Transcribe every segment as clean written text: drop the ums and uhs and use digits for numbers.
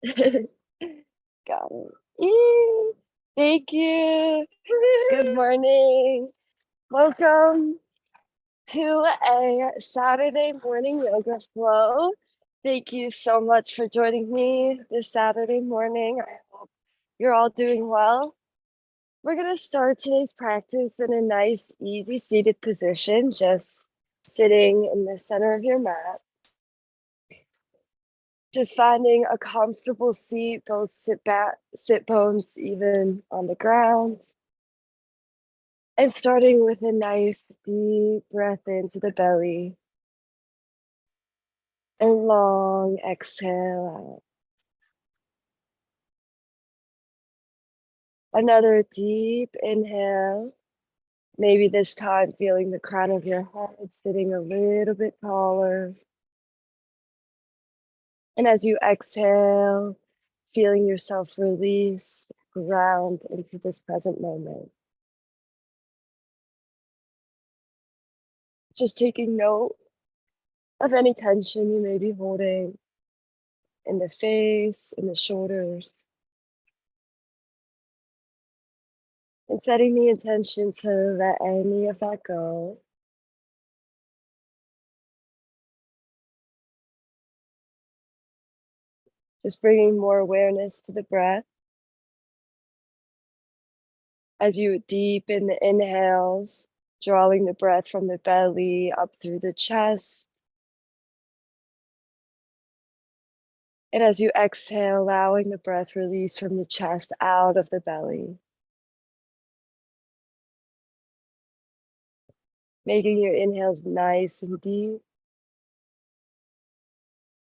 Got it. Yay! Thank you. Good morning. Welcome to a Saturday morning yoga flow. Thank you so much for joining me this Saturday morning. I hope you're all doing well. We're going to start today's practice in a nice, easy seated position, just sitting in the center of your mat. Just finding a comfortable seat, both sit bones even on the ground. And starting with a nice deep breath into the belly and long exhale out. Another deep inhale, maybe this time feeling the crown of your head sitting a little bit taller. And as you exhale, feeling yourself release, ground into this present moment. Just taking note of any tension you may be holding in the face, in the shoulders, and setting the intention to let any of that go. Just bringing more awareness to the breath as you deepen the inhales, drawing the breath from the belly up through the chest. And as you exhale, allowing the breath release from the chest out of the belly. Making your inhales nice and deep,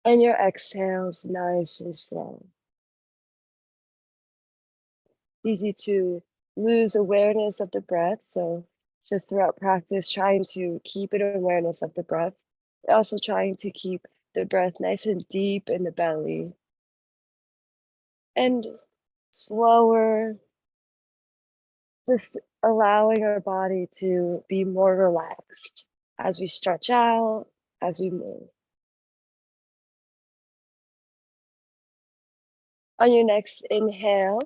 and your exhales nice and slow. Easy to lose awareness of the breath, so just throughout practice, trying to keep an awareness of the breath, also trying to keep the breath nice and deep in the belly. And slower, just allowing our body to be more relaxed as we stretch out, as we move. On your next inhale,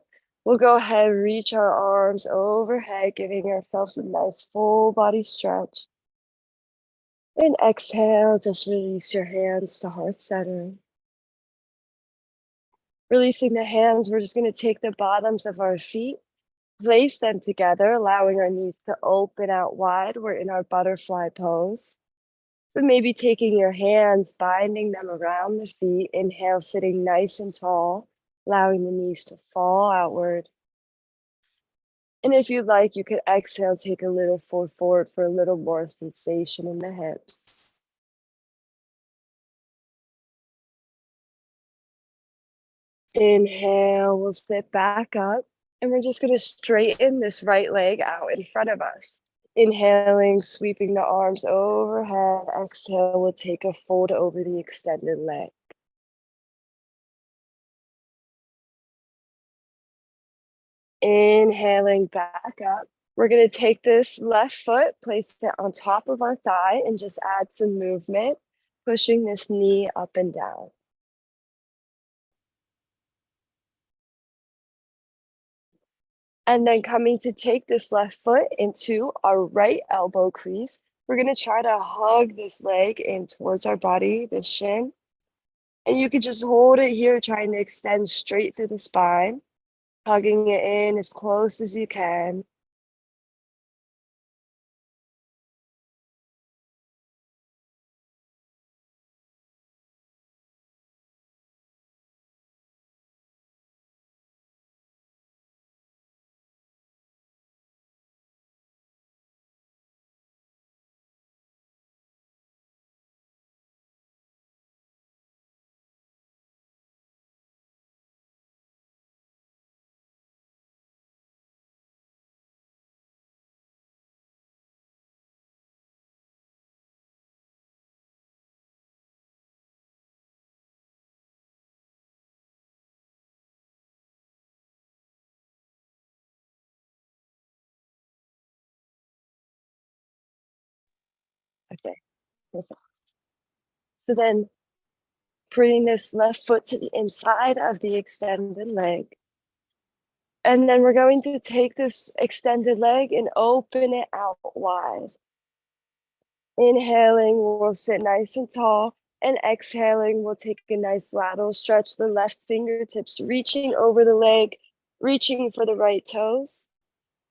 we'll go ahead and reach our arms overhead, giving ourselves a nice full body stretch. And exhale, just release your hands to heart center. Releasing the hands, we're just going to take the bottoms of our feet, place them together, allowing our knees to open out wide. We're in our butterfly pose. So maybe taking your hands, binding them around the feet. Inhale, sitting nice and tall, allowing the knees to fall outward. And if you'd like, you could exhale, take a little fold forward for a little more sensation in the hips. Inhale, we'll sit back up, and we're just going to straighten this right leg out in front of us. Inhaling, sweeping the arms overhead. Exhale, we'll take a fold over the extended leg. Inhaling back up. We're going to take this left foot, place it on top of our thigh, and just add some movement, pushing this knee up and down. And then coming to take this left foot into our right elbow crease. We're going to try to hug this leg in towards our body, the shin. And you can just hold it here, trying to extend straight through the spine, hugging it in as close as you can. Okay, perfect. So then bringing this left foot to the inside of the extended leg. And then we're going to take this extended leg and open it out wide. Inhaling, we'll sit nice and tall, and exhaling, we'll take a nice lateral stretch, the left fingertips reaching over the leg, reaching for the right toes.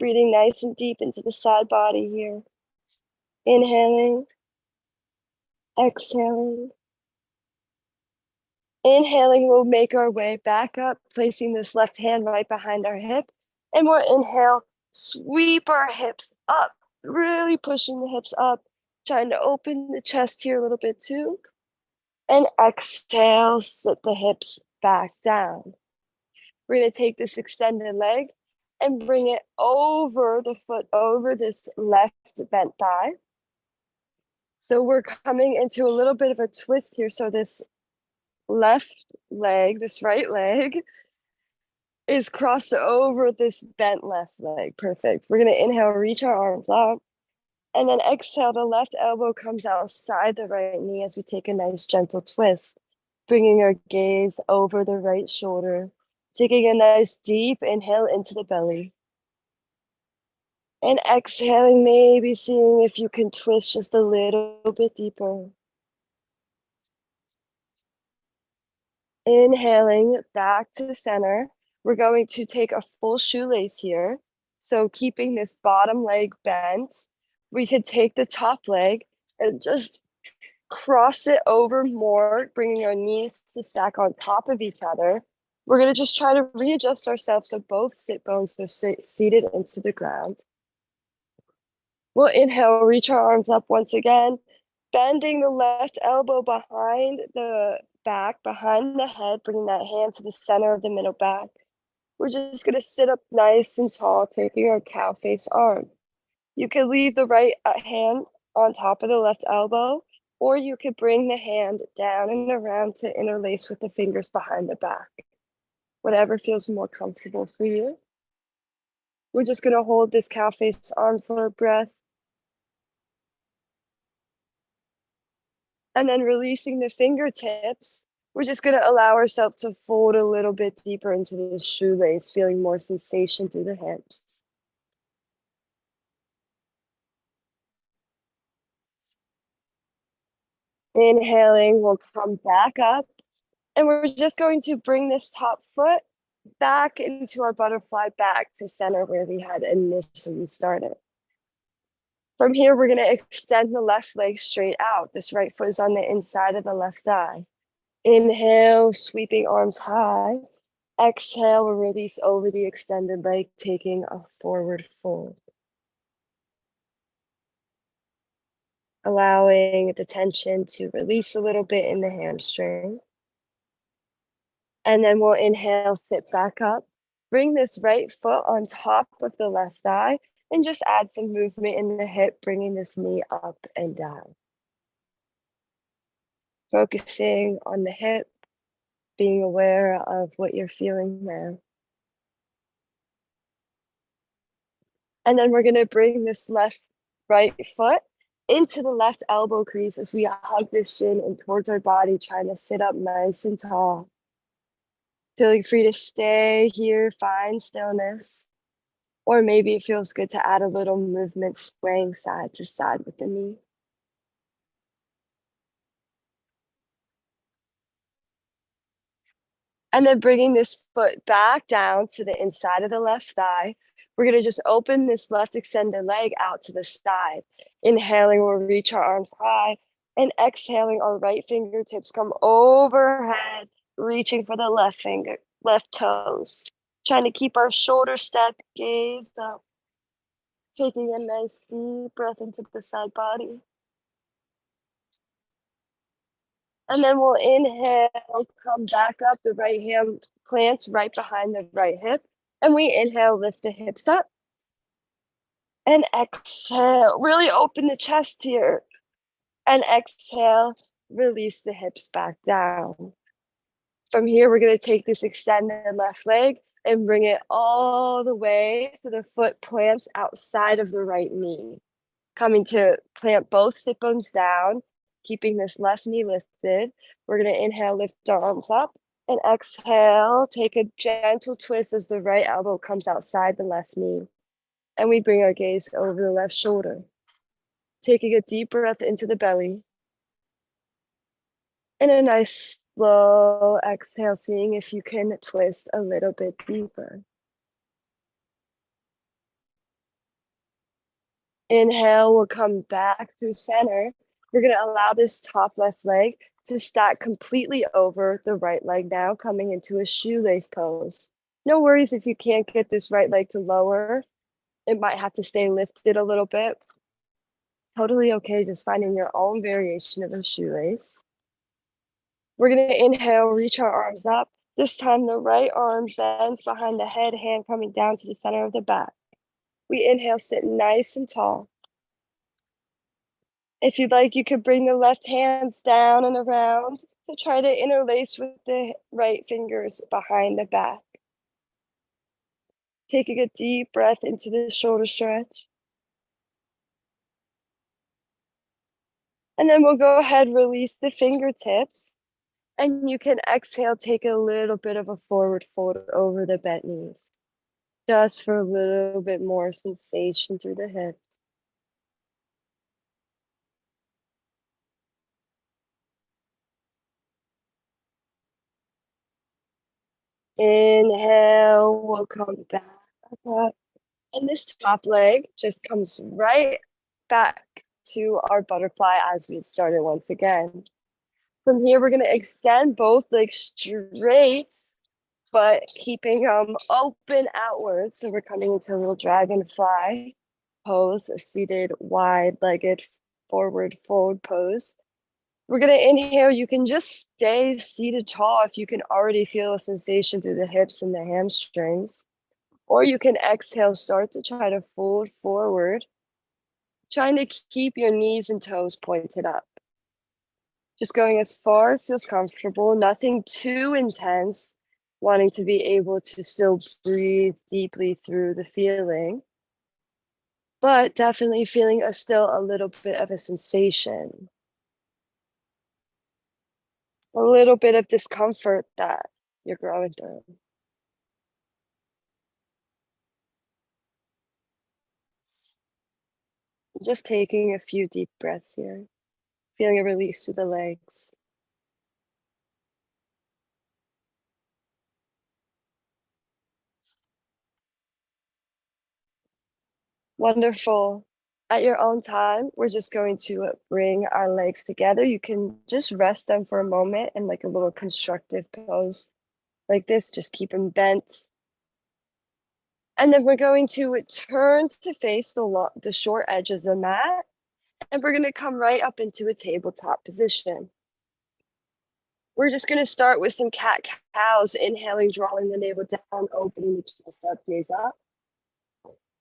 Breathing nice and deep into the side body here. Inhaling, exhaling. Inhaling, we'll make our way back up, placing this left hand right behind our hip. And we'll inhale, sweep our hips up, really pushing the hips up, trying to open the chest here a little bit too. And exhale, sit the hips back down. We're going to take this extended leg and bring it over the foot, over this left bent thigh. So we're coming into a little bit of a twist here. So this left leg, this right leg, is crossed over this bent left leg. Perfect. We're going to inhale, reach our arms out. And then exhale, the left elbow comes outside the right knee as we take a nice gentle twist, bringing our gaze over the right shoulder, taking a nice deep inhale into the belly. And exhaling, maybe seeing if you can twist just a little bit deeper. Inhaling back to the center. We're going to take a full shoelace here. So keeping this bottom leg bent, we could take the top leg and just cross it over more, bringing our knees to stack on top of each other. We're going to just try to readjust ourselves so both sit bones are seated into the ground. We'll inhale, reach our arms up once again, bending the left elbow behind the back, behind the head, bringing that hand to the center of the middle back. We're just going to sit up nice and tall, taking our cow face arm. You could leave the right hand on top of the left elbow, or you could bring the hand down and around to interlace with the fingers behind the back. Whatever feels more comfortable for you. We're just going to hold this cow face arm for a breath. And then releasing the fingertips, we're just going to allow ourselves to fold a little bit deeper into the shoelace, feeling more sensation through the hips. Inhaling, we'll come back up. And we're just going to bring this top foot back into our butterfly, back to center where we had initially started. From here, we're going to extend the left leg straight out. This right foot is on the inside of the left thigh. Inhale, sweeping arms high. Exhale, we'll release over the extended leg, taking a forward fold. Allowing the tension to release a little bit in the hamstring. And then we'll inhale, sit back up. Bring this right foot on top of the left thigh and just add some movement in the hip, bringing this knee up and down. Focusing on the hip, being aware of what you're feeling there. And then we're going to bring this right foot into the left elbow crease as we hug the shin and towards our body, trying to sit up nice and tall. Feeling free to stay here, find stillness. Or maybe it feels good to add a little movement, swaying side to side with the knee. And then bringing this foot back down to the inside of the left thigh. We're going to just open this left extended leg out to the side. Inhaling, we'll reach our arms high. And exhaling, our right fingertips come overhead, reaching for the left toes. Trying to keep our shoulders stacked, gaze up. Taking a nice deep breath into the side body. And then we'll inhale, come back up. The right hand plants right behind the right hip. And we inhale, lift the hips up. And exhale, really open the chest here. And exhale, release the hips back down. From here, we're going to take this extended left leg and bring it all the way to the foot plants outside of the right knee. Coming to plant both sit bones down, keeping this left knee lifted. We're gonna inhale, lift our arms up, and exhale, take a gentle twist as the right elbow comes outside the left knee. And we bring our gaze over the left shoulder. Taking a deep breath into the belly. And a nice slow exhale, seeing if you can twist a little bit deeper. Inhale, we'll come back through center. We're gonna allow this top left leg to stack completely over the right leg now, coming into a shoelace pose. No worries if you can't get this right leg to lower. It might have to stay lifted a little bit. Totally okay, just finding your own variation of a shoelace. We're gonna inhale, reach our arms up. This time the right arm bends behind the head, hand coming down to the center of the back. We inhale, sit nice and tall. If you'd like, you could bring the left hands down and around to try to interlace with the right fingers behind the back. Taking a deep breath into the shoulder stretch. And then we'll go ahead, release the fingertips. And you can exhale, take a little bit of a forward fold over the bent knees. Just for a little bit more sensation through the hips. Inhale, we'll come back up. And this top leg just comes right back to our butterfly as we started once again. From here, we're gonna extend both legs straight, but keeping them open outwards. So we're coming into a little dragonfly pose, a seated, wide-legged forward fold pose. We're gonna inhale. You can just stay seated tall if you can already feel a sensation through the hips and the hamstrings. Or you can exhale, start to try to fold forward, trying to keep your knees and toes pointed up. Just going as far as feels comfortable, nothing too intense, wanting to be able to still breathe deeply through the feeling, but definitely feeling still a little bit of a sensation, a little bit of discomfort that you're growing through. Just taking a few deep breaths here, feeling a release through the legs. Wonderful. At your own time, we're just going to bring our legs together. You can just rest them for a moment in like a little constructive pose like this. Just keep them bent. And then we're going to turn to face the short edge of the mat. And we're going to come right up into a tabletop position. We're just going to start with some cat-cows, inhaling, drawing the navel down, opening the chest up, gaze up.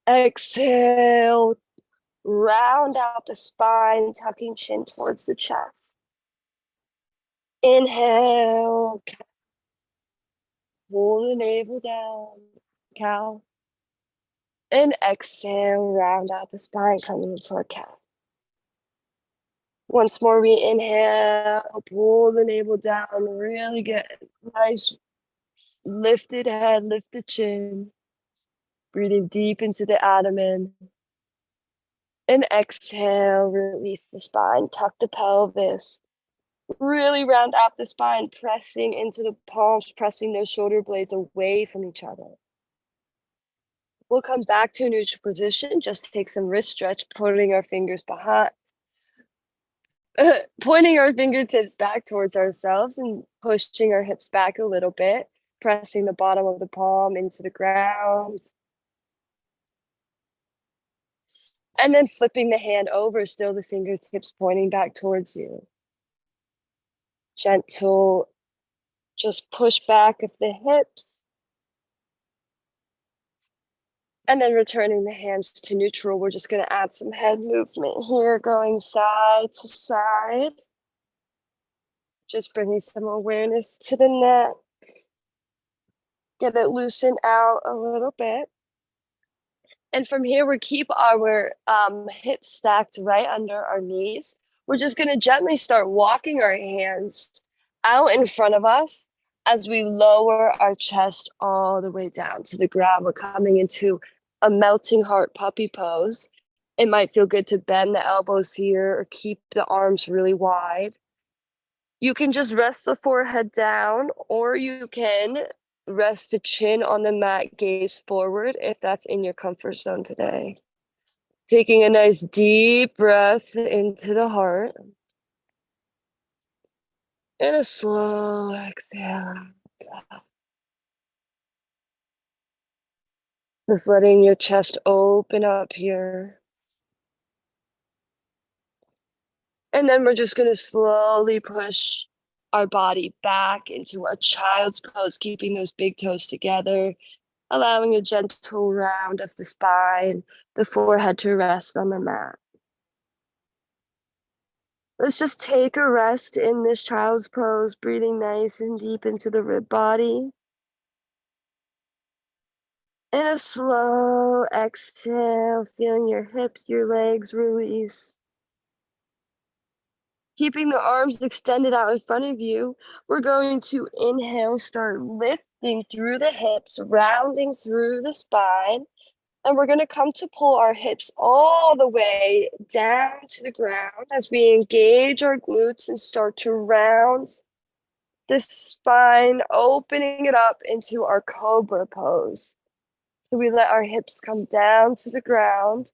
Exhale, round out the spine, tucking chin towards the chest. Inhale, pull the navel down, cow. And exhale, round out the spine, coming into our cat. Once more, we inhale, pull the navel down, really get nice lifted head, lift the chin. Breathing deep into the abdomen. And exhale, release the spine, tuck the pelvis. Really round out the spine, pressing into the palms, pressing those shoulder blades away from each other. We'll come back to a neutral position, just take some wrist stretch, putting our fingers behind, pointing our fingertips back towards ourselves and pushing our hips back a little bit, pressing the bottom of the palm into the ground. And then flipping the hand over, still the fingertips pointing back towards you. Gentle, just push back of the hips. And then returning the hands to neutral, we're just gonna add some head movement here, going side to side. Just bringing some awareness to the neck. Get it loosened out a little bit. And from here, we keep our hips stacked right under our knees. We're just going to gently start walking our hands out in front of us as we lower our chest all the way down to the ground. We're coming into a melting heart puppy pose. It might feel good to bend the elbows here or keep the arms really wide. You can just rest the forehead down, or you can rest the chin on the mat, gaze forward if that's in your comfort zone today. Taking a nice deep breath into the heart and a slow exhale. Just letting your chest open up here. And then we're just going to slowly push our body back into a child's pose, keeping those big toes together, allowing a gentle round of the spine, the forehead to rest on the mat. Let's just take a rest in this child's pose, breathing nice and deep into the rib body. And a slow exhale, feeling your hips, your legs release. Keeping the arms extended out in front of you, we're going to inhale, start lifting through the hips, rounding through the spine. And we're going to come to pull our hips all the way down to the ground as we engage our glutes and start to round the spine, opening it up into our cobra pose. So we let our hips come down to the ground.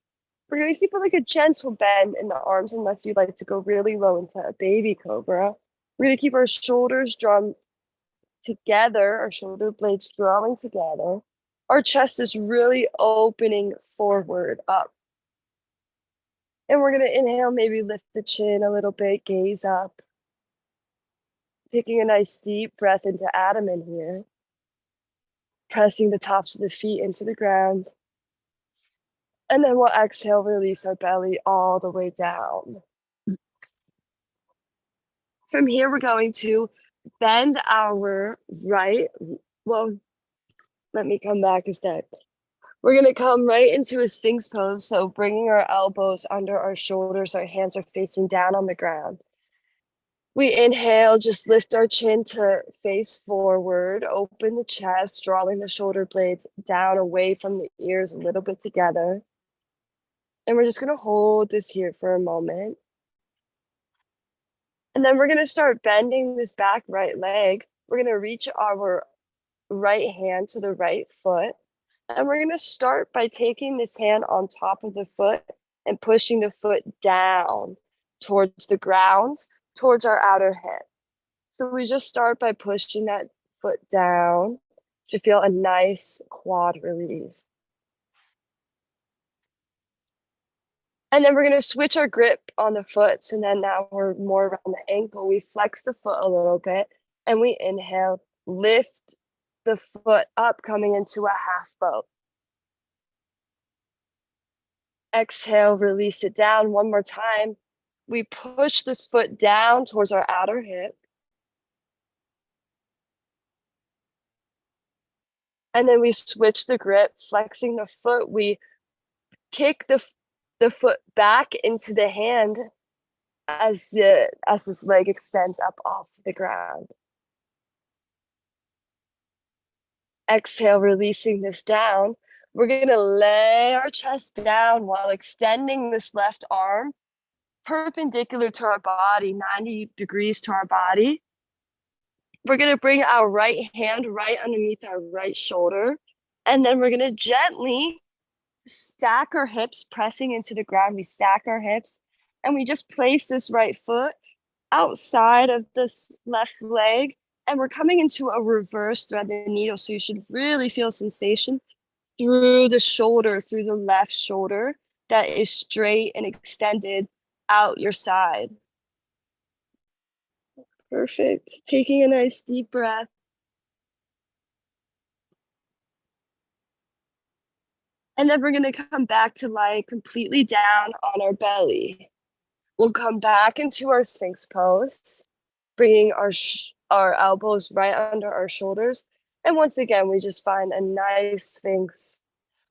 We're going to keep it like a gentle bend in the arms unless you'd like to go really low into a baby cobra. We're going to keep our shoulders drawn together, our shoulder blades drawing together. Our chest is really opening forward up. And we're going to inhale, maybe lift the chin a little bit, gaze up. Taking a nice deep breath into Atman here. Pressing the tops of the feet into the ground. And then we'll exhale, release our belly all the way down. From here, we're going to bend our right. Well, let me come back instead. We're going to come right into a Sphinx pose. So bringing our elbows under our shoulders, our hands are facing down on the ground. We inhale, just lift our chin to face forward, open the chest, drawing the shoulder blades down away from the ears a little bit together. And we're just going to hold this here for a moment. And then we're going to start bending this back right leg. We're going to reach our right hand to the right foot. And we're going to start by taking this hand on top of the foot and pushing the foot down towards the ground, towards our outer hip. So we just start by pushing that foot down to feel a nice quad release. And then we're going to switch our grip on the foot. So then now we're more around the ankle. We flex the foot a little bit and we inhale, lift the foot up, coming into a half boat. Exhale, release it down one more time. We push this foot down towards our outer hip. And then we switch the grip, flexing the foot. We kick the foot back into the hand as this leg extends up off the ground. Exhale, releasing this down. We're going to lay our chest down while extending this left arm perpendicular to our body, 90 degrees to our body. We're going to bring our right hand right underneath our right shoulder. And then we're going to gently stack our hips, pressing into the ground. We stack our hips and we just place this right foot outside of this left leg. And we're coming into a reverse thread the needle. So you should really feel sensation through the shoulder, through the left shoulder that is straight and extended out your side. Perfect. Taking a nice deep breath. And then we're going to come back to lie completely down on our belly. We'll come back into our Sphinx pose, bringing our elbows right under our shoulders. And once again, we just find a nice Sphinx,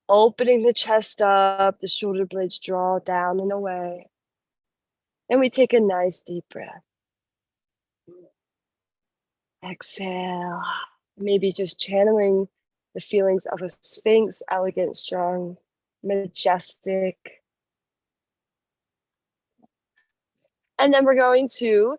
opening the chest up, the shoulder blades draw down and away. And we take a nice deep breath. Exhale. Maybe just channeling the feelings of a sphinx, elegant, strong, majestic. And then we're going to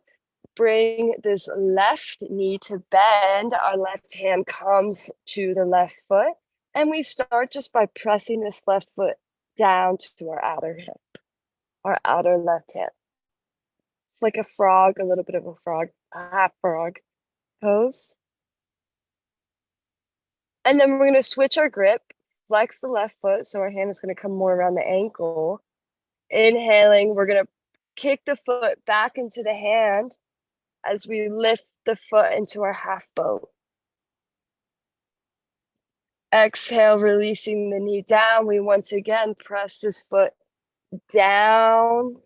bring this left knee to bend. Our left hand comes to the left foot. And we start just by pressing this left foot down to our outer hip, our outer left hand. It's like a frog, a little bit of a frog, a half frog pose. And then we're going to switch our grip, flex the left foot. So our hand is going to come more around the ankle. Inhaling, we're going to kick the foot back into the hand as we lift the foot into our half boat. Exhale, releasing the knee down. We once again press this foot down,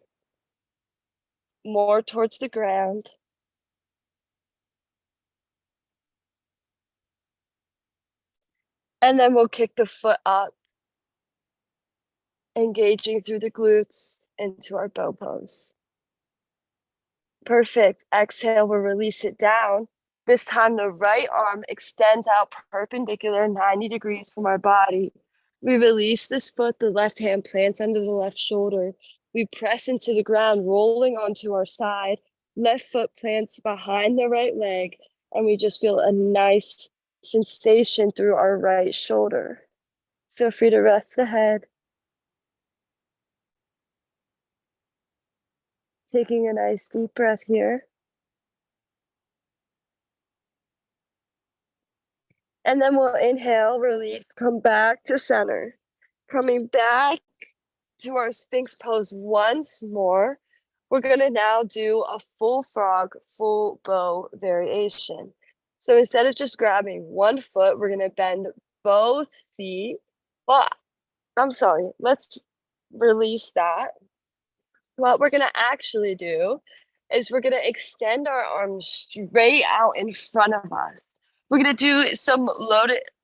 more towards the ground. And then we'll kick the foot up, engaging through the glutes into our bow pose. Perfect. Exhale, we'll release it down. This time the right arm extends out perpendicular 90 degrees from our body. We release this foot, the left hand plants under the left shoulder. We press into the ground, rolling onto our side. Left foot plants behind the right leg, and we just feel a nice sensation through our right shoulder. Feel free to rest the head. Taking a nice deep breath here. And then we'll inhale, release, come back to center. Coming back to our Sphinx pose once more. We're going to now do a full frog, full bow variation. So instead of just grabbing one foot, we're going to bend both feet. Well, I'm sorry, let's release that. What we're going to actually do is we're going to extend our arms straight out in front of us. We're going to do some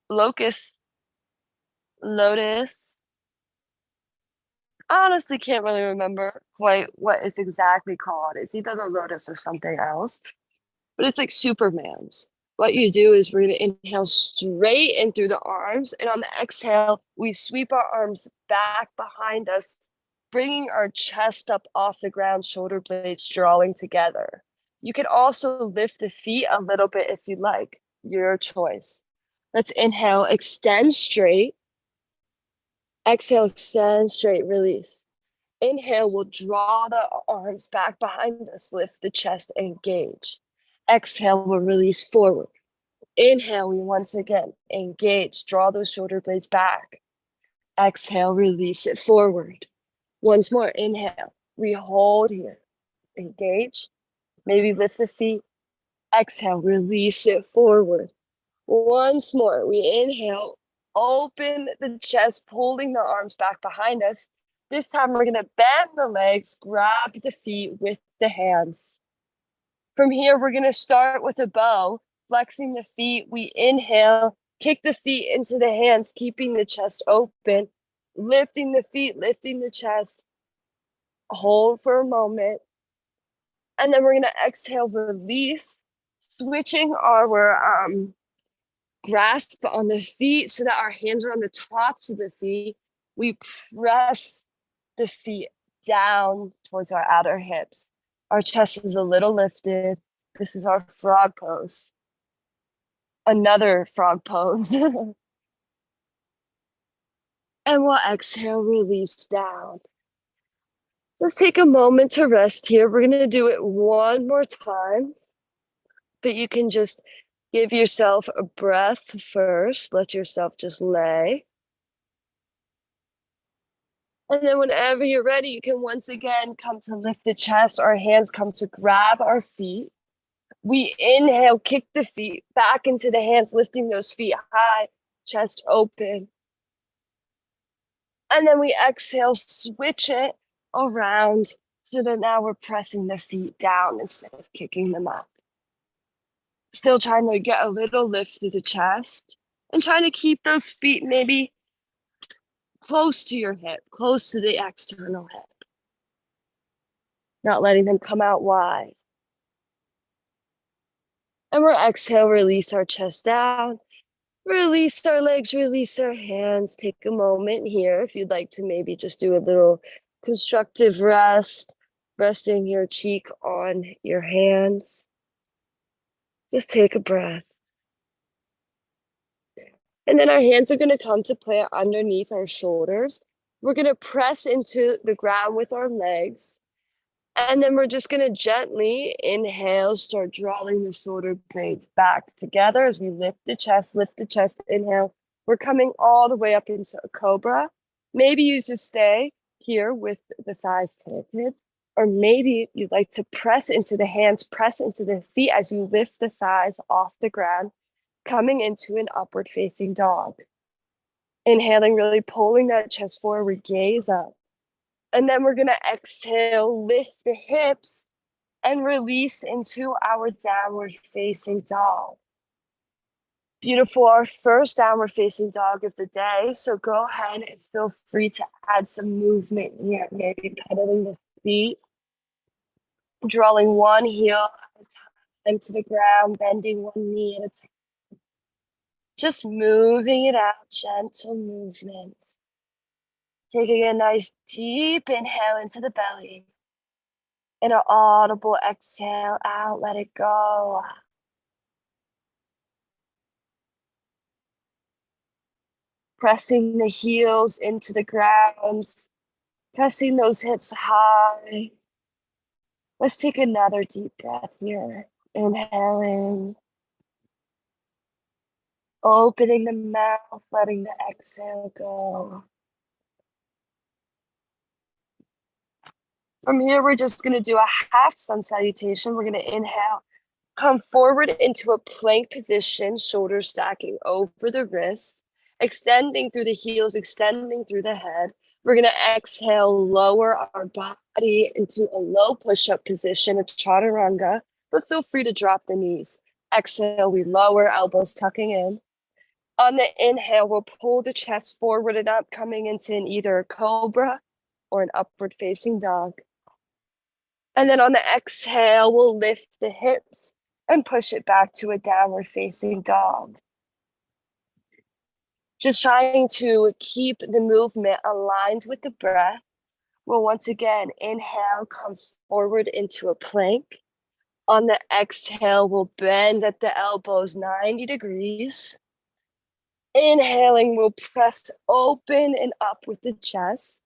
lotus. I honestly can't really remember quite what it's exactly called. It's either the lotus or something else, but it's like Superman's. What you do is we're going to inhale straight in through the arms, and on the exhale, we sweep our arms back behind us, bringing our chest up off the ground, shoulder blades drawing together. You can also lift the feet a little bit if you like, your choice. Let's inhale, extend straight. Exhale, extend straight, release. Inhale, we'll draw the arms back behind us, lift the chest, engage. Exhale, we'll release forward. Inhale, we once again engage, draw those shoulder blades back. Exhale, release it forward. Once more, inhale, we hold here, engage, maybe lift the feet. Exhale, release it forward. Once more, we inhale, open the chest, pulling the arms back behind us. This time we're going to bend the legs, grab the feet with the hands. From here, we're going to start with a bow, flexing the feet. We inhale, kick the feet into the hands, keeping the chest open, lifting the feet, lifting the chest. Hold for a moment. And then we're going to exhale, release, switching our grasp on the feet so that our hands are on the tops of the feet. We press the feet down towards our outer hips. Our chest is a little lifted. This is our frog pose. Another frog pose. And we'll exhale, release down. Let's take a moment to rest here. We're going to do it one more time, but you can just give yourself a breath first. Let yourself just lay. And then whenever you're ready, you can once again come to lift the chest. Our hands come to grab our feet. We inhale, kick the feet back into the hands, lifting those feet high, chest open. And then we exhale, switch it around so that now we're pressing the feet down instead of kicking them up. Still trying to get a little lift through the chest and trying to keep those feet maybe close to your hip, close to the external hip. not letting them come out wide. And we're exhale, release our chest down, release our legs, release our hands. Take a moment here if you'd like to maybe just do a little constructive rest, resting your cheek on your hands. Just take a breath. And then our hands are going to come to plant underneath our shoulders. We're going to press into the ground with our legs. And then we're just going to gently inhale, start drawing the shoulder blades back together as we lift the chest, inhale. We're coming all the way up into a cobra. Maybe you just stay here with the thighs planted, or maybe you'd like to press into the hands, press into the feet as you lift the thighs off the ground, coming into an upward facing dog. Inhaling, really pulling that chest forward, gaze up. And then we're going to exhale, lift the hips, and release into our downward facing dog. Beautiful, our first downward facing dog of the day. So go ahead and feel free to add some movement here. Maybe pedaling the feet, drawing one heel at a time to the ground, bending one knee at a time. Just moving it out, gentle movements. Taking a nice deep inhale into the belly. And an audible exhale out, let it go. Pressing the heels into the ground, pressing those hips high. Let's take another deep breath here. Inhaling, opening the mouth, letting the exhale go. From here, we're just going to do a half sun salutation. We're going to inhale, come forward into a plank position, shoulders stacking over the wrists, extending through the heels, extending through the head. We're going to exhale, lower our body into a low push-up position, a chaturanga, but feel free to drop the knees. Exhale, we lower, elbows tucking in. On the inhale, we'll pull the chest forward and up, coming into either a cobra or an upward facing dog. And then on the exhale, we'll lift the hips and push it back to a downward facing dog. Just trying to keep the movement aligned with the breath. We'll once again inhale, come forward into a plank. On the exhale, we'll bend at the elbows 90 degrees. Inhaling, we'll press open and up with the chest.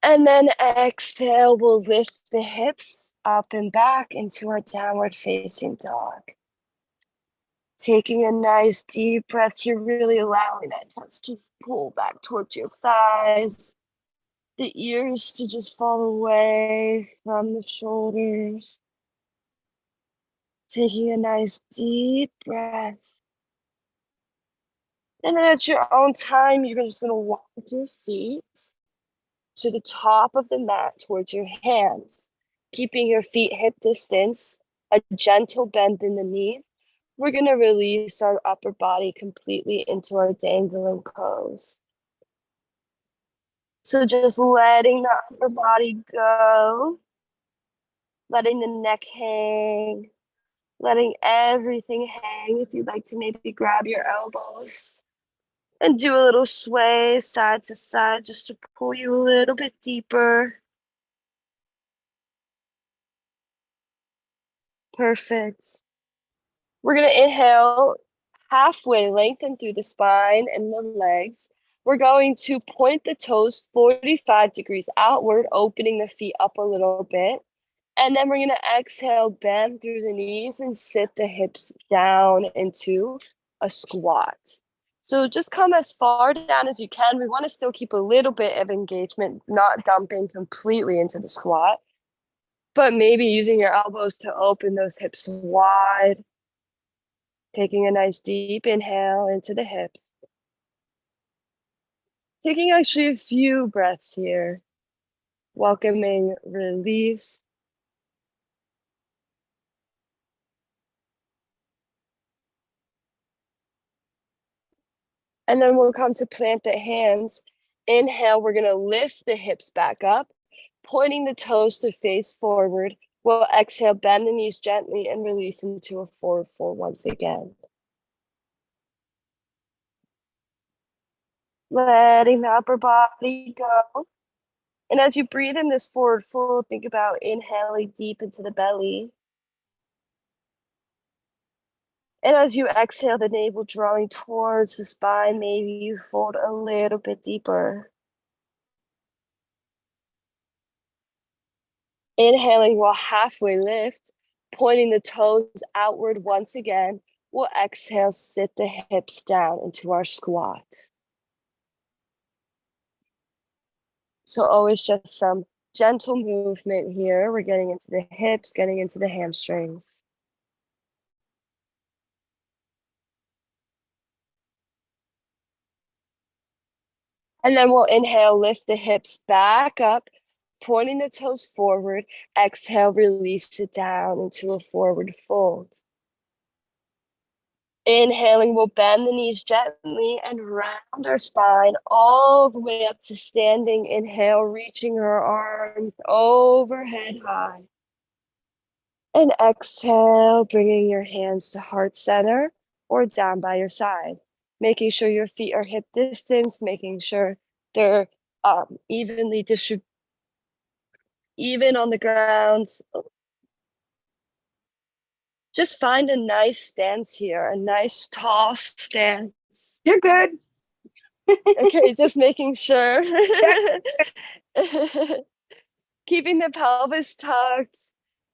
And then exhale, we'll lift the hips up and back into our downward facing dog. Taking a nice deep breath, you're really allowing that chest to pull back towards your thighs, the ears to just fall away from the shoulders. Taking a nice deep breath. And then at your own time, you're just going to walk your feet to the top of the mat towards your hands, keeping your feet hip distance, a gentle bend in the knee. We're going to release our upper body completely into our dangling pose. So just letting the upper body go, letting the neck hang, letting everything hang. If you'd like to maybe grab your elbows and do a little sway side to side just to pull you a little bit deeper. Perfect. We're going to inhale, halfway lengthen through the spine and the legs. We're going to point the toes 45 degrees outward, opening the feet up a little bit. And then we're going to exhale, bend through the knees and sit the hips down into a squat. So just come as far down as you can. We want to still keep a little bit of engagement, not dumping completely into the squat, but maybe using your elbows to open those hips wide. Taking a nice deep inhale into the hips. Taking actually a few breaths here. Welcoming release. And then we'll come to plant the hands. Inhale, we're going to lift the hips back up. pointing the toes to face forward. We'll exhale, bend the knees gently and release into a forward fold once again. Letting the upper body go. And as you breathe in this forward fold, think about inhaling deep into the belly. And as you exhale, the navel drawing towards the spine, maybe you fold a little bit deeper. Inhaling, we'll halfway lift, pointing the toes outward once again. We'll exhale, sit the hips down into our squat. So always just some gentle movement here. We're getting into the hips, getting into the hamstrings. And then we'll inhale, lift the hips back up, pointing the toes forward. Exhale, release it down into a forward fold. Inhaling, we'll bend the knees gently and round our spine all the way up to standing. Inhale, reaching our arms overhead high. And exhale, bringing your hands to heart center or down by your side. Making sure your feet are hip distance, making sure they're evenly distributed, even on the ground. Just find a nice stance here, a nice tall stance. You're good. Okay, just making sure. Keeping the pelvis tucked,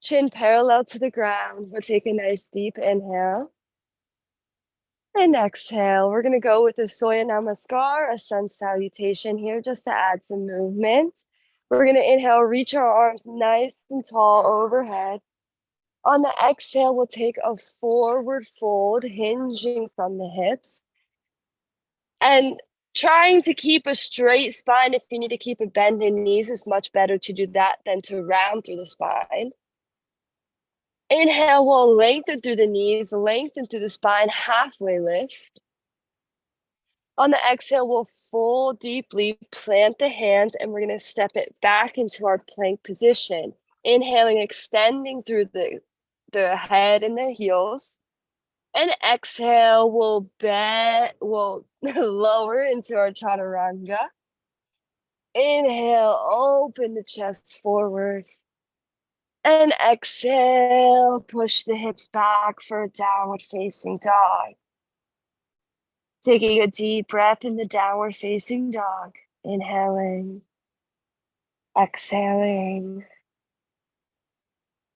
chin parallel to the ground. We'll take a nice deep inhale. And exhale. We're going to go with the Surya Namaskar, a sun salutation here, just to add some movement. We're going to inhale, reach our arms nice and tall overhead. On the exhale, we'll take a forward fold, hinging from the hips. And trying to keep a straight spine. If you need to keep a bend in knees, it's much better to do that than to round through the spine. Inhale, we'll lengthen through the knees, lengthen through the spine, halfway lift. On the exhale, we'll fold deeply, plant the hands, and we're going to step it back into our plank position. Inhaling, extending through the head and the heels. And exhale, we'll lower into our chaturanga. Inhale, open the chest forward. And exhale, push the hips back for a downward facing dog. Taking a deep breath in the downward facing dog. Inhaling, exhaling.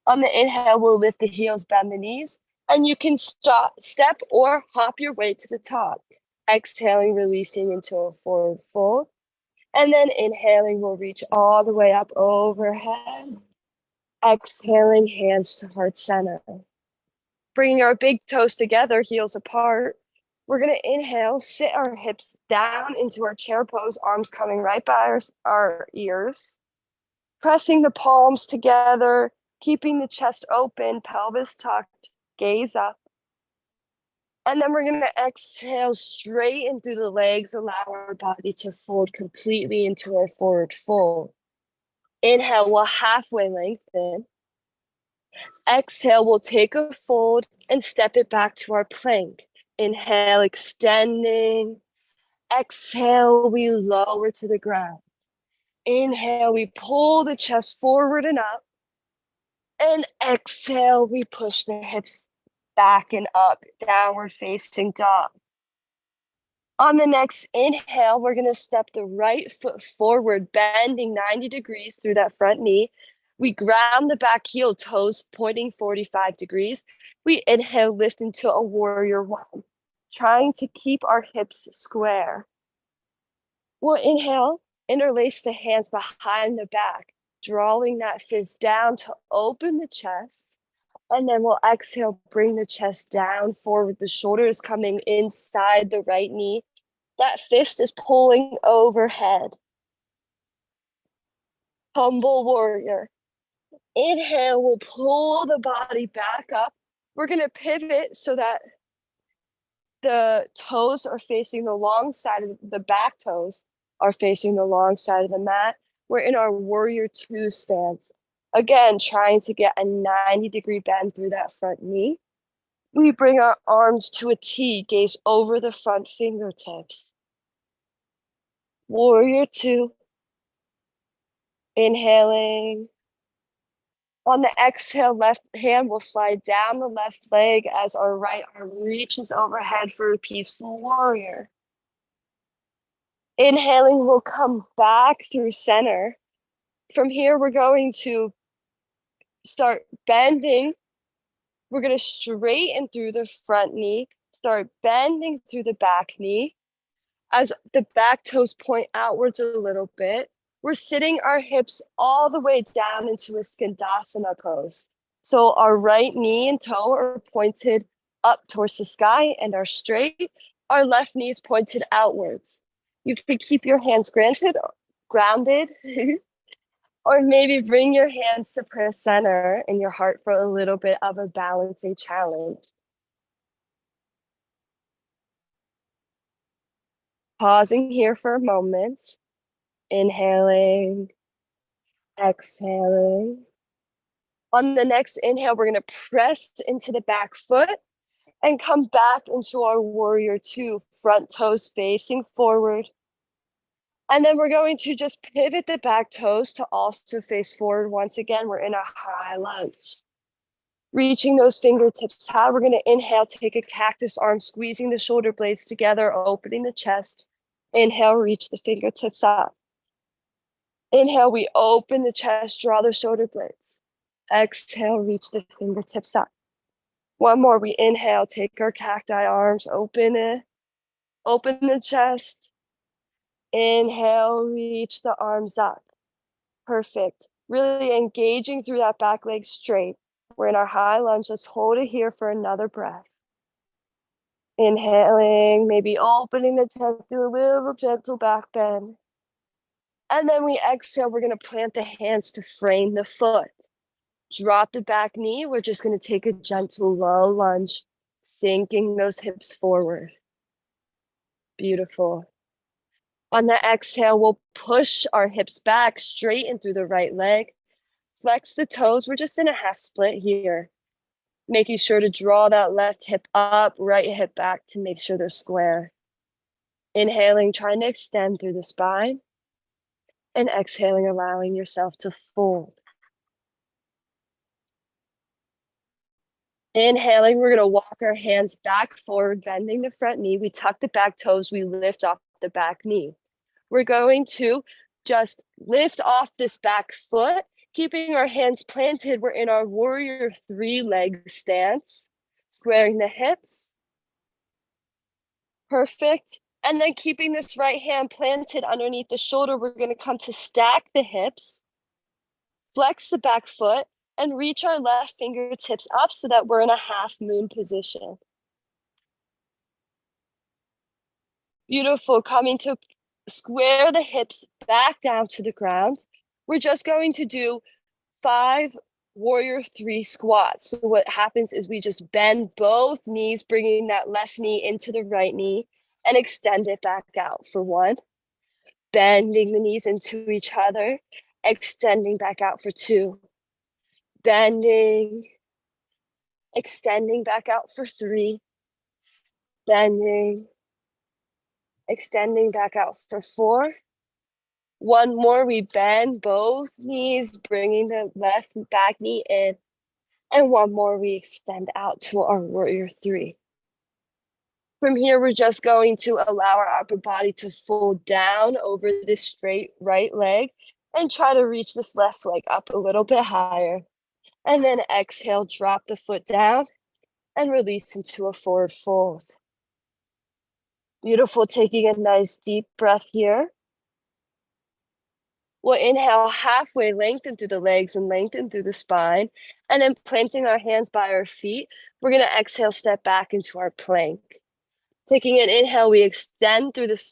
On the inhale, we'll lift the heels, bend the knees, and you can step or hop your way to the top. Exhaling, releasing into a forward fold. And then inhaling, we'll reach all the way up overhead. Exhaling, hands to heart center. Bringing our big toes together, heels apart. We're going to inhale, sit our hips down into our chair pose, arms coming right by our ears. Pressing the palms together, keeping the chest open, pelvis tucked, gaze up. And then we're going to exhale, straighten through the legs, allow our body to fold completely into our forward fold. Inhale, we'll halfway lengthen. Exhale, we'll take a fold and step it back to our plank. Inhale, extending. Exhale, we lower to the ground. Inhale, we pull the chest forward and up. And exhale, we push the hips back and up, downward facing dog. On the next inhale, we're going to step the right foot forward, bending 90 degrees through that front knee. We ground the back heel, toes pointing 45 degrees. We inhale, lift into a warrior one, trying to keep our hips square. We'll inhale, interlace the hands behind the back, drawing that fist down to open the chest. And then we'll exhale, bring the chest down forward. The shoulders coming inside the right knee. That fist is pulling overhead. Humble warrior. Inhale, we'll pull the body back up. We're going to pivot so that the toes are facing the long side of the back toes are facing the long side of the mat. we're in our warrior two stance. Again, trying to get a 90-degree bend through that front knee. We bring our arms to a T, gaze over the front fingertips. Warrior two. Inhaling. On the exhale, left hand will slide down the left leg as our right arm reaches overhead for a peaceful warrior. Inhaling, we'll come back through center. From here, we're going to start bending. We're going to straighten through the front knee, start bending through the back knee. As the back toes point outwards a little bit, we're sitting our hips all the way down into a Skandasana pose. So our right knee and toe are pointed up towards the sky and are straight. Our left knee is pointed outwards. You could keep your hands grounded, or maybe bring your hands to prayer center in your heart for a little bit of a balancing challenge. Pausing here for a moment. Inhaling, exhaling. On the next inhale, we're going to press into the back foot and come back into our warrior two, front toes facing forward. And then we're going to just pivot the back toes to also face forward. Once again, we're in a high lunge. Reaching those fingertips high, we're going to inhale, take a cactus arm, squeezing the shoulder blades together, opening the chest. Inhale, reach the fingertips up. Inhale, we open the chest, draw the shoulder blades. Exhale, reach the fingertips up. One more, we inhale, take our cacti arms, open it, open the chest. Inhale, reach the arms up. Perfect. Really engaging through that back leg straight. We're in our high lunge. Let's hold it here for another breath. Inhaling, maybe opening the chest, do a little gentle back bend. And then we exhale, we're going to plant the hands to frame the foot. Drop the back knee. We're just going to take a gentle low lunge, sinking those hips forward. Beautiful. On the exhale, we'll push our hips back, straighten through the right leg. Flex the toes. We're just in a half split here. Making sure to draw that left hip up, right hip back to make sure they're square. Inhaling, trying to extend through the spine. And exhaling, allowing yourself to fold. Inhaling, we're going to walk our hands back forward, bending the front knee. We tuck the back toes. We lift off the back knee. We're going to just lift off this back foot, keeping our hands planted. We're in our warrior three leg stance, squaring the hips. Perfect. And then keeping this right hand planted underneath the shoulder, we're going to come to stack the hips, flex the back foot, and reach our left fingertips up so that we're in a half moon position. Beautiful. Coming to square the hips back down to the ground. We're just going to do 5 warrior three squats. So what happens is we just bend both knees, bringing that left knee into the right knee and extend it back out for 1. Bending the knees into each other, extending back out for 2. Bending, extending back out for 3. Bending, extending back out for 4. One more, we bend both knees, bringing the left back knee in. And one more, we extend out to our warrior 3. From here, we're just going to allow our upper body to fold down over this straight right leg and try to reach this left leg up a little bit higher. And then exhale, drop the foot down and release into a forward fold. Beautiful. Taking a nice deep breath here. We'll inhale halfway, lengthen through the legs and lengthen through the spine. And then planting our hands by our feet, we're going to exhale, step back into our plank. Taking an inhale, we extend through the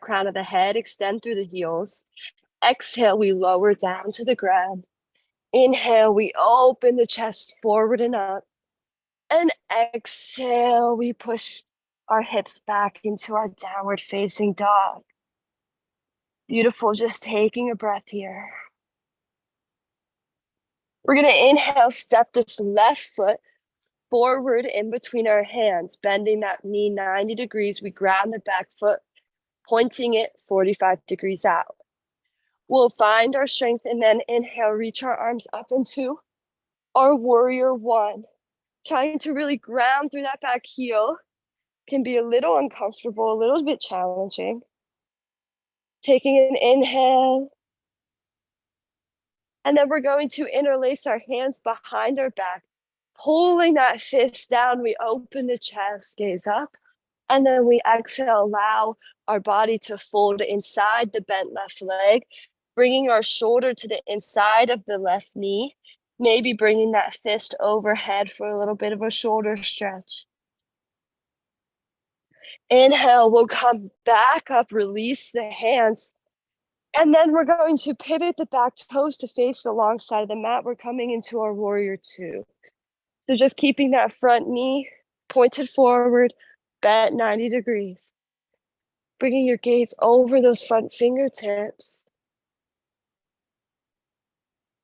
crown of the head, extend through the heels. Exhale, we lower down to the ground. Inhale, we open the chest forward and up. And exhale, we push our hips back into our downward facing dog. Beautiful, just taking a breath here. We're gonna inhale, step this left foot forward in between our hands, bending that knee 90 degrees. We grab the back foot, pointing it 45 degrees out. We'll find our strength and then inhale, reach our arms up into our warrior one. Trying to really ground through that back heel can be a little uncomfortable, a little bit challenging. Taking an inhale. And then we're going to interlace our hands behind our back, pulling that fist down. We open the chest, gaze up, and then we exhale, allow our body to fold inside the bent left leg, bringing our shoulder to the inside of the left knee, maybe bringing that fist overhead for a little bit of a shoulder stretch. Inhale, we'll come back up, release the hands. And then we're going to pivot the back toes to face the long side of the mat. We're coming into our warrior two. So just keeping that front knee pointed forward, bent 90 degrees. Bringing your gaze over those front fingertips.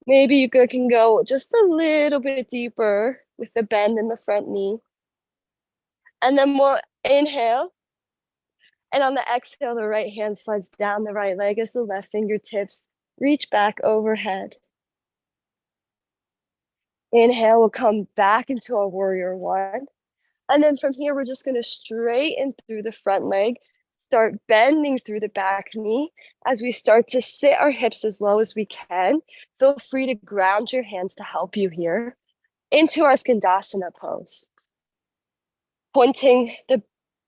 Maybe you can go just a little bit deeper with the bend in the front knee. And then we'll inhale. And on the exhale, the right hand slides down the right leg as the left fingertips reach back overhead. Inhale, we'll come back into our warrior one. And then from here, we're just going to straighten through the front leg, start bending through the back knee as we start to sit our hips as low as we can. Feel free to ground your hands to help you here into our Skandasana pose. Pointing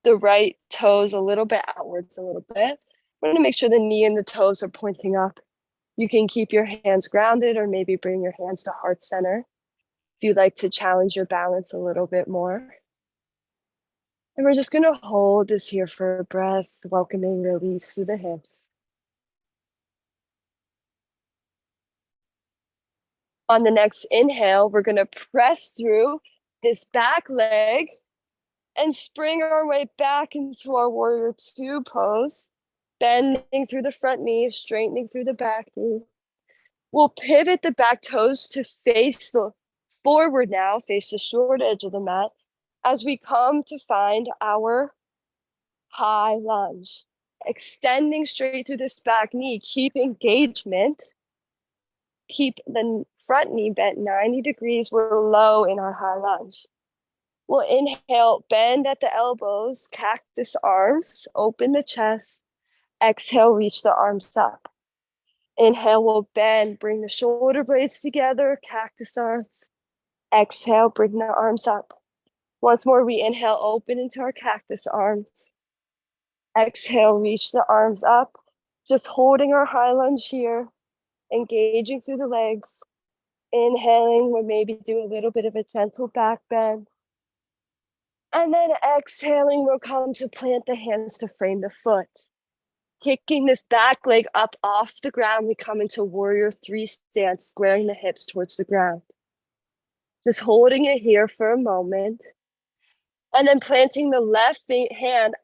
the right toes a little bit outwards a little bit. We're going to make sure the knee and the toes are pointing up. You can keep your hands grounded or maybe bring your hands to heart center if you'd like to challenge your balance a little bit more. And we're just going to hold this here for a breath, welcoming release through the hips. On the next inhale, we're going to press through this back leg and spring our way back into our warrior two pose, bending through the front knee, straightening through the back knee. We'll pivot the back toes to face the forward now, face the short edge of the mat, as we come to find our high lunge. Extending straight through this back knee, keep engagement. Keep the front knee bent 90 degrees. We're low in our high lunge. We'll inhale, bend at the elbows, cactus arms, open the chest. Exhale, reach the arms up. Inhale, we'll bend, bring the shoulder blades together, cactus arms. Exhale, bring the arms up. Once more, we inhale, open into our cactus arms. Exhale, reach the arms up. Just holding our high lunge here, engaging through the legs. Inhaling, we'll maybe do a little bit of a gentle back bend. And then exhaling, we'll come to plant the hands to frame the foot. Kicking this back leg up off the ground, we come into warrior three stance, squaring the hips towards the ground. Just holding it here for a moment. And then planting the left hand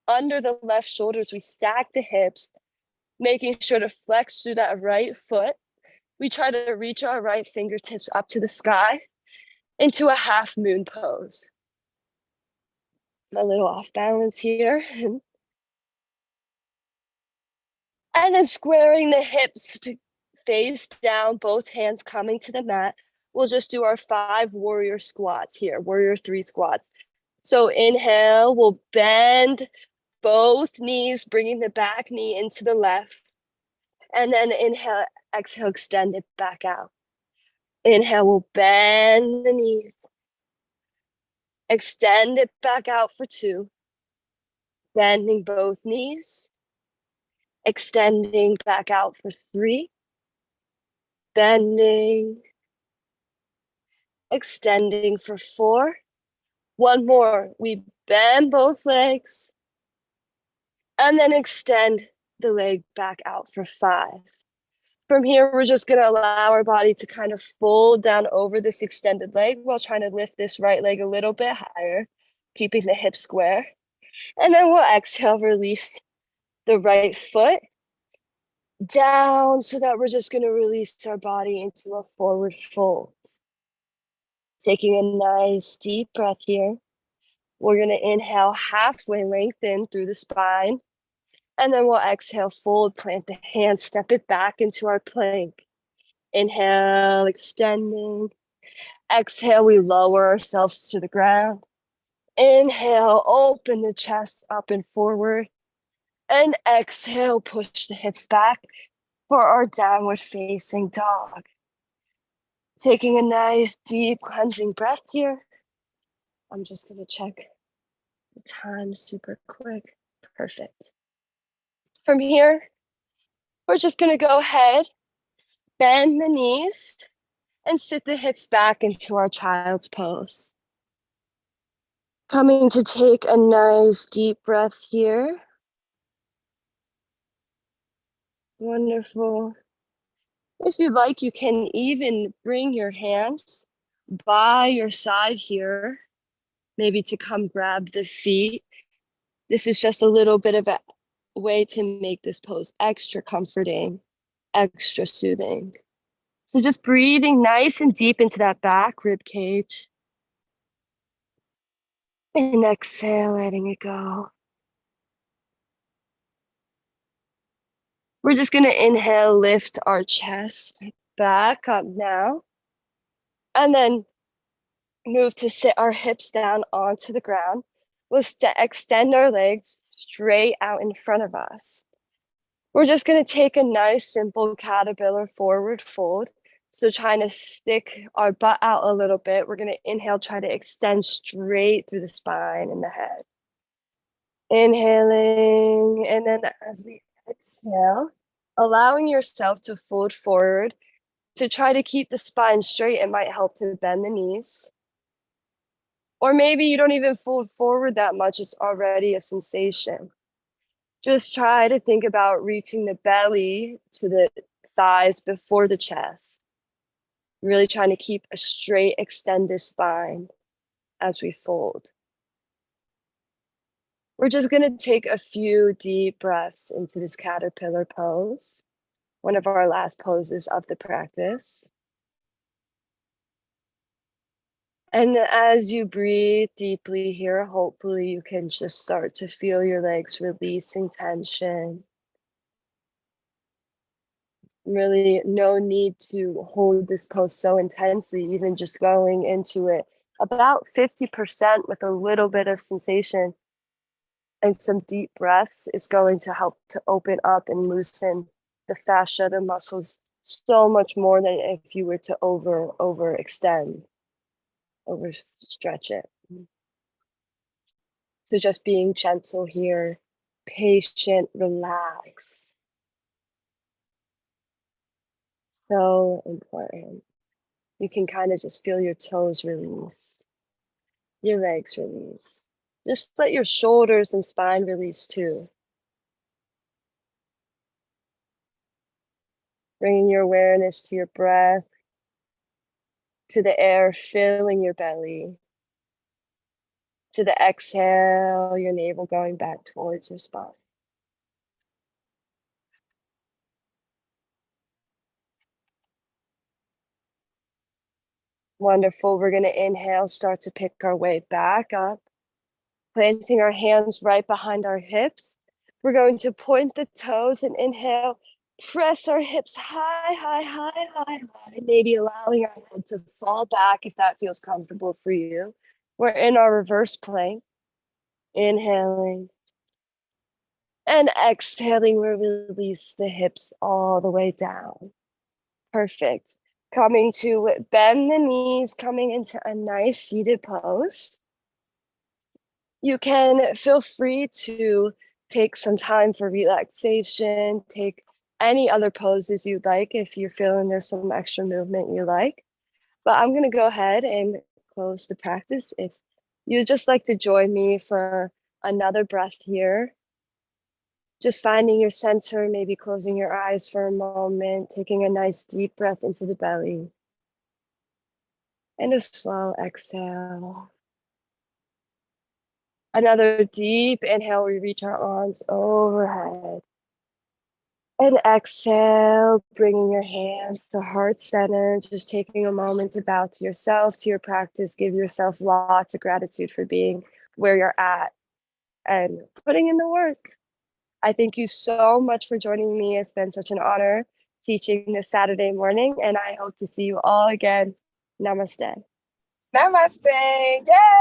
under the left shoulders, we stack the hips, making sure to flex through that right foot. We try to reach our right fingertips up to the sky into a half moon pose. A little off balance here. And then squaring the hips to face down, both hands coming to the mat. We'll just do our 5 warrior squats here, warrior 3 squats. So inhale, we'll bend both knees, bringing the back knee into the left. And then inhale, exhale, extend it back out. Inhale, we'll bend the knees. Extend it back out for 2. Bending both knees. Extending back out for 3. Bending. Extending for 4. One more. We bend both legs. And then extend the leg back out for 5. From here, we're just going to allow our body to kind of fold down over this extended leg while trying to lift this right leg a little bit higher, keeping the hips square. And then we'll exhale, release the right foot. down so that we're just going to release our body into a forward fold. Taking a nice deep breath here. We're going to inhale, halfway lengthen through the spine. And then we'll exhale, fold, plant the hands, step it back into our plank. Inhale, extending. Exhale, we lower ourselves to the ground. Inhale, open the chest up and forward. And exhale, push the hips back for our downward facing dog. Taking a nice deep cleansing breath here. I'm just going to check the time super quick. Perfect. From here, we're just going to go ahead, bend the knees, and sit the hips back into our child's pose. Coming to take a nice deep breath here. Wonderful. If you'd like, you can even bring your hands by your side here, maybe to come grab the feet. This is just a little bit of a way to make this pose extra comforting, extra soothing. So just breathing nice and deep into that back rib cage. And exhale, letting it go. We're just going to inhale, lift our chest back up now. And then move to sit our hips down onto the ground. We'll extend our legs straight out in front of us. We're just going to take a nice, simple caterpillar forward fold. So trying to stick our butt out a little bit. We're going to inhale, try to extend straight through the spine and the head. Inhaling, and then as we exhale, allowing yourself to fold forward. To try to keep the spine straight, it might help to bend the knees. Or maybe you don't even fold forward that much, it's already a sensation. Just try to think about reaching the belly to the thighs before the chest. Really trying to keep a straight, extended spine as we fold. We're just going to take a few deep breaths into this caterpillar pose, one of our last poses of the practice. And as you breathe deeply here, hopefully you can just start to feel your legs releasing tension. Really no need to hold this pose so intensely, even just going into it about 50% with a little bit of sensation and some deep breaths is going to help to open up and loosen the fascia, the muscles, so much more than if you were to overextend, overstretch it. So just being gentle here, patient, relaxed. So important. You can kind of just feel your toes release, your legs release. Just let your shoulders and spine release too. Bringing your awareness to your breath, to the air filling your belly, to the exhale, your navel going back towards your spine. Wonderful. We're going to inhale, start to pick our way back up, planting our hands right behind our hips. We're going to point the toes and inhale, press our hips high, high, high, high, high, maybe allowing our head to fall back if that feels comfortable for you. We're in our reverse plank. Inhaling and exhaling, we release the hips all the way down. Perfect. Coming to bend the knees, coming into a nice seated pose. You can feel free to take some time for relaxation, take any other poses you'd like if you're feeling there's some extra movement you like. But I'm going to go ahead and close the practice. If you'd just like to join me for another breath here, just finding your center, maybe closing your eyes for a moment, taking a nice deep breath into the belly, and a slow exhale. Another deep inhale, we reach our arms overhead. And exhale, bringing your hands to heart center, just taking a moment to bow to yourself, to your practice, give yourself lots of gratitude for being where you're at and putting in the work. I thank you so much for joining me. It's been such an honor teaching this Saturday morning, and I hope to see you all again. Namaste. Namaste. Yay!